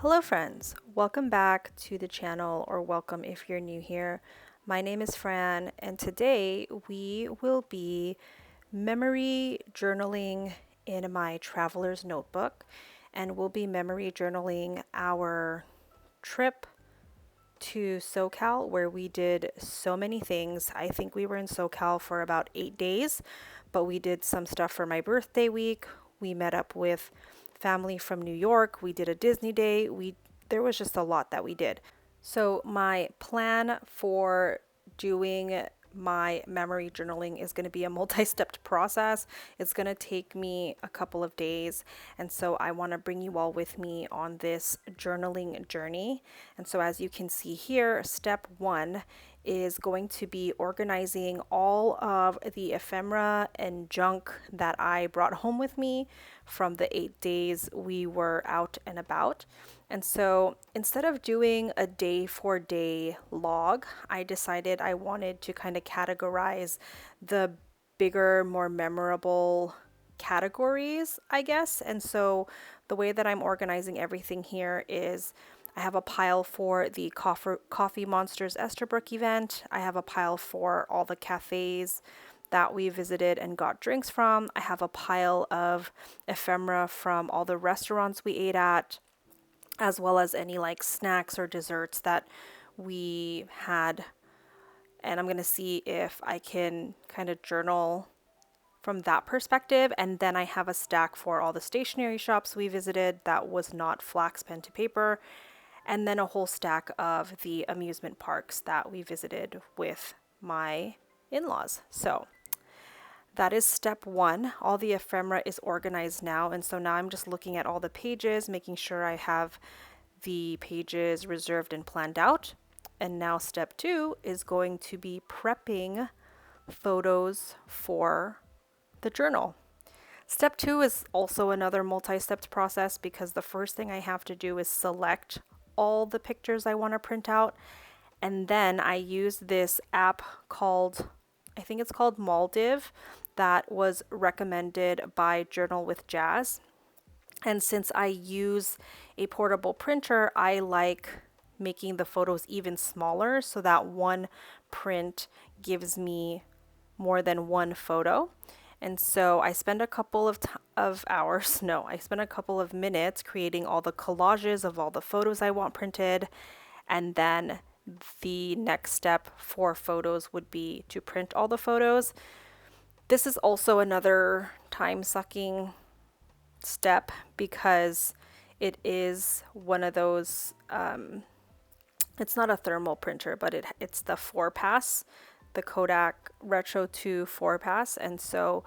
Hello friends, welcome back to the channel, or welcome if you're new here. My name is Fran and today we will be memory journaling in my traveler's notebook, and we'll be memory journaling our trip to SoCal where we did so many things. I think we were in SoCal for about 8 days, but we did some stuff for my birthday week. We met up with family from New York. We did a Disney day. There was just a lot that we did. So my plan for doing my memory journaling is going to be a multi-stepped process. It's going to take me a couple of days, and so I want to bring you all with me on this journaling journey. And so as you can see here, step one is going to be organizing all of the ephemera and junk that I brought home with me from the 8 days we were out and about. And so instead of doing a day for day log, I decided I wanted to kind of categorize the bigger, more memorable categories, I guess. And so the way that I'm organizing everything here is I have a pile for the Coffee Monsters Esterbrook event. I have a pile for all the cafes that we visited and got drinks from. I have a pile of ephemera from all the restaurants we ate at, as well as any like snacks or desserts that we had. And I'm going to see if I can kind of journal from that perspective. And then I have a stack for all the stationery shops we visited that was not flax pen to paper. And then a whole stack of the amusement parks that we visited with my in-laws. So that is step one. All the ephemera is organized now. And so now I'm just looking at all the pages, making sure I have the pages reserved and planned out. And now step two is going to be prepping photos for the journal. Step two is also another multi-stepped process because the first thing I have to do is select all the pictures I want to print out. And then I use this app called, I think it's called Maldiv, that was recommended by Journal with Jazz. And since I use a portable printer, I like making the photos even smaller so that one print gives me more than one photo. And so I spend a couple of hours, no, I spend a couple of minutes creating all the collages of all the photos I want printed. And then the next step for photos would be to print all the photos. This is also another time-sucking step because it is one of those, it's not a thermal printer, but it's the 4-pass, the Kodak Retro 2 4-pass. And so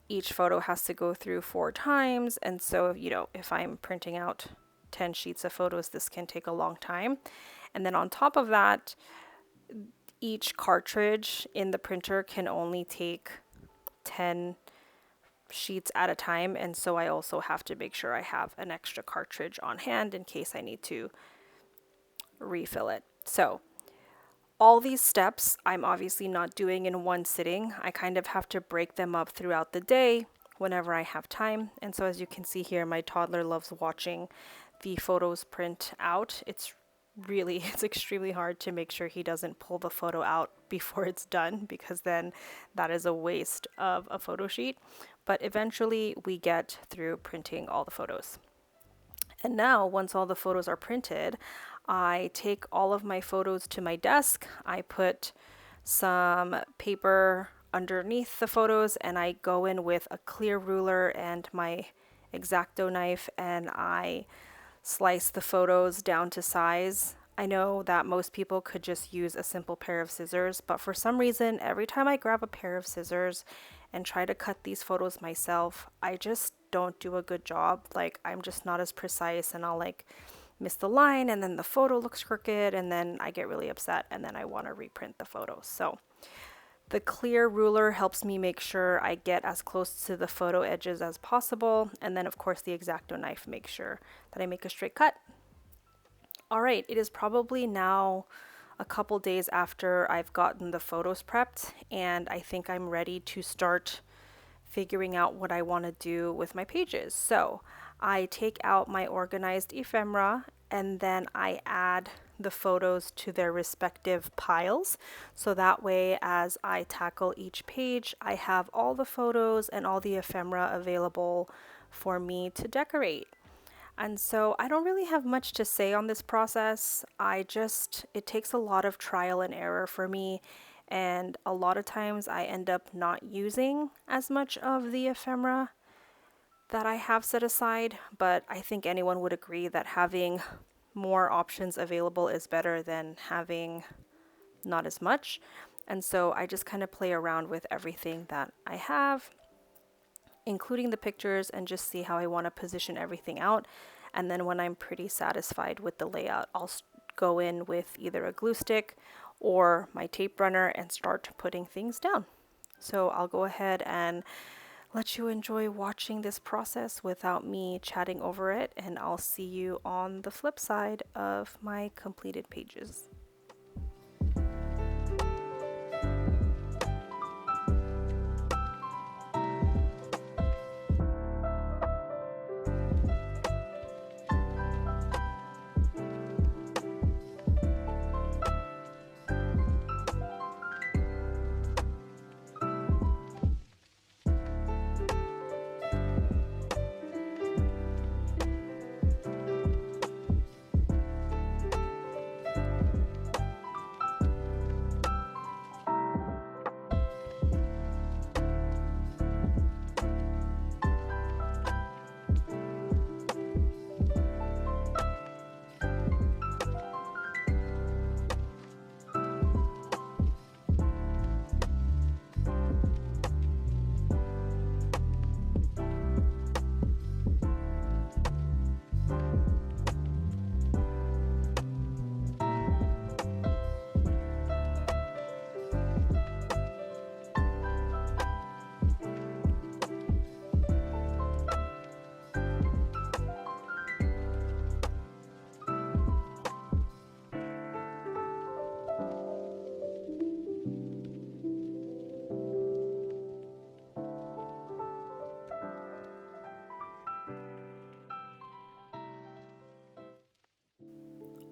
each photo has to go through 4 times. And so, if I'm printing out 10 sheets of photos, this can take a long time. And then on top of that, each cartridge in the printer can only take 10 sheets at a time. And so I also have to make sure I have an extra cartridge on hand in case I need to refill it. So all these steps I'm obviously not doing in one sitting. I kind of have to break them up throughout the day whenever I have time. And so as you can see here, my toddler loves watching the photos print out. It's extremely hard to make sure he doesn't pull the photo out before it's done, because then that is a waste of a photo sheet. But eventually we get through printing all the photos. And now, once all the photos are printed, I take all of my photos to my desk. I put some paper underneath the photos, and I go in with a clear ruler and my X-Acto knife, and I slice the photos down to size. I know that most people could just use a simple pair of scissors, but for some reason, every time I grab a pair of scissors and try to cut these photos myself, I just don't do a good job. Like, I'm just not as precise, and I'll miss the line, and then the photo looks crooked, and then I get really upset, and then I want to reprint the photos. So the clear ruler helps me make sure I get as close to the photo edges as possible. And then of course the X-Acto knife makes sure that I make a straight cut. All right, it is probably now a couple days after I've gotten the photos prepped, and I think I'm ready to start figuring out what I want to do with my pages. So I take out my organized ephemera and then I add the photos to their respective piles. So that way, as I tackle each page, I have all the photos and all the ephemera available for me to decorate. And so I don't really have much to say on this process. It takes a lot of trial and error for me. And a lot of times I end up not using as much of the ephemera that I have set aside, but I think anyone would agree that having more options available is better than having not as much. And so I just kind of play around with everything that I have, including the pictures, and just see how I want to position everything out. And then when I'm pretty satisfied with the layout, I'll go in with either a glue stick or my tape runner and start putting things down. So I'll go ahead and let you enjoy watching this process without me chatting over it, and I'll see you on the flip side of my completed pages.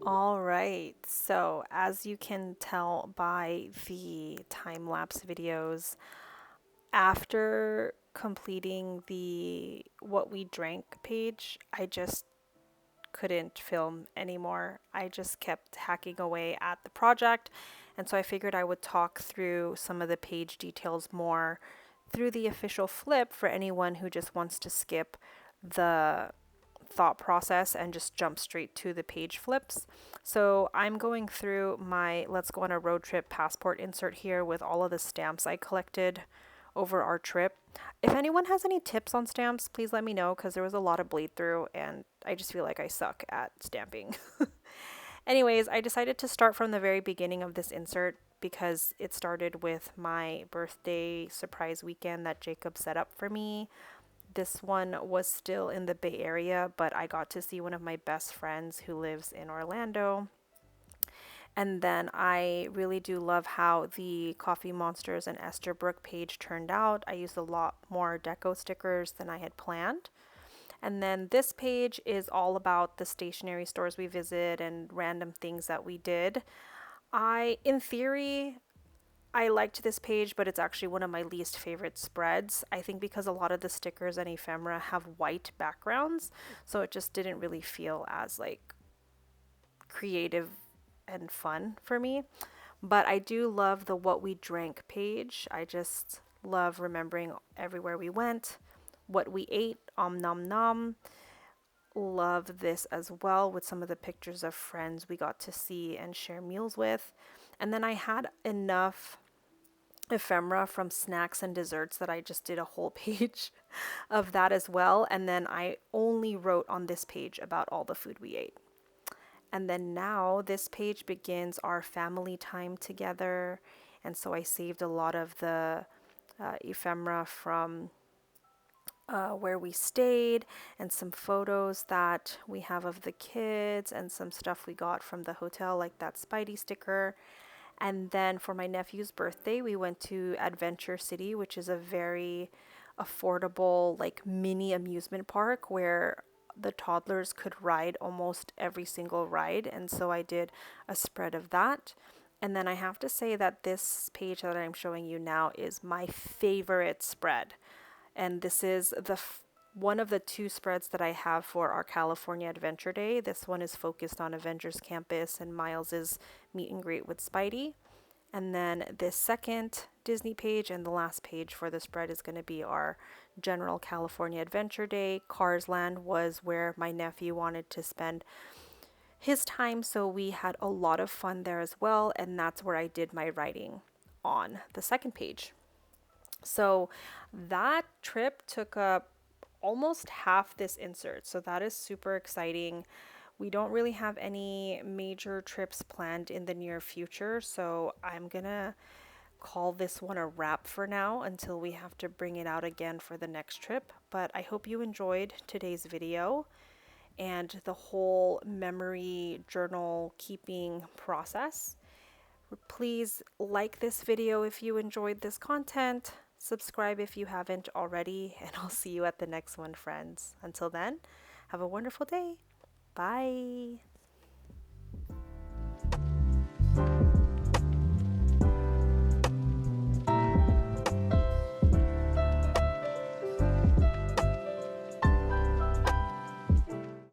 All right, so as you can tell by the time-lapse videos, after completing the what we drank page, I just couldn't film anymore. I just kept hacking away at the project, and so I figured I would talk through some of the page details more through the official flip for anyone who just wants to skip the thought process and just jump straight to the page flips. So I'm going through my Let's Go on a Road Trip passport insert here with all of the stamps I collected over our trip. If anyone has any tips on stamps, please let me know, because there was a lot of bleed through and I just feel like I suck at stamping. Anyways, I decided to start from the very beginning of this insert because it started with my birthday surprise weekend that Jacob set up for me. This one was still in the Bay Area, but I got to see one of my best friends who lives in Orlando. And then I really do love how the Coffee Monsters and Esterbrook page turned out. I used a lot more deco stickers than I had planned. And then this page is all about the stationery stores we visit and random things that we did. In theory, I liked this page, but it's actually one of my least favorite spreads. I think because a lot of the stickers and ephemera have white backgrounds, so it just didn't really feel as like creative and fun for me. But I do love the what we drank page. I just love remembering everywhere we went, what we ate, nom nom. Love this as well with some of the pictures of friends we got to see and share meals with. And then I had enough ephemera from snacks and desserts that I just did a whole page of that as well. And then I only wrote on this page about all the food we ate. And then now this page begins our family time together. And so I saved a lot of the ephemera from where we stayed, and some photos that we have of the kids, and some stuff we got from the hotel, like that Spidey sticker. And then for my nephew's birthday, we went to Adventure City, which is a very affordable, like mini amusement park where the toddlers could ride almost every single ride, and so I did a spread of that. And then I have to say that this page that I'm showing you now is my favorite spread. And this is one of the two spreads that I have for our California Adventure Day. This one is focused on Avengers Campus and Miles's meet and greet with Spidey. And then this second Disney page and the last page for the spread is going to be our general California Adventure Day. Cars Land was where my nephew wanted to spend his time, so we had a lot of fun there as well, and that's where I did my writing on the second page. So that trip took up almost half this insert, so that is super exciting. We don't really have any major trips planned in the near future, so I'm gonna call this one a wrap for now until we have to bring it out again for the next trip. But I hope you enjoyed today's video and the whole memory journal keeping process. Please like this video if you enjoyed this content, subscribe if you haven't already, and I'll see you at the next one, friends. Until then, have a wonderful day. Bye.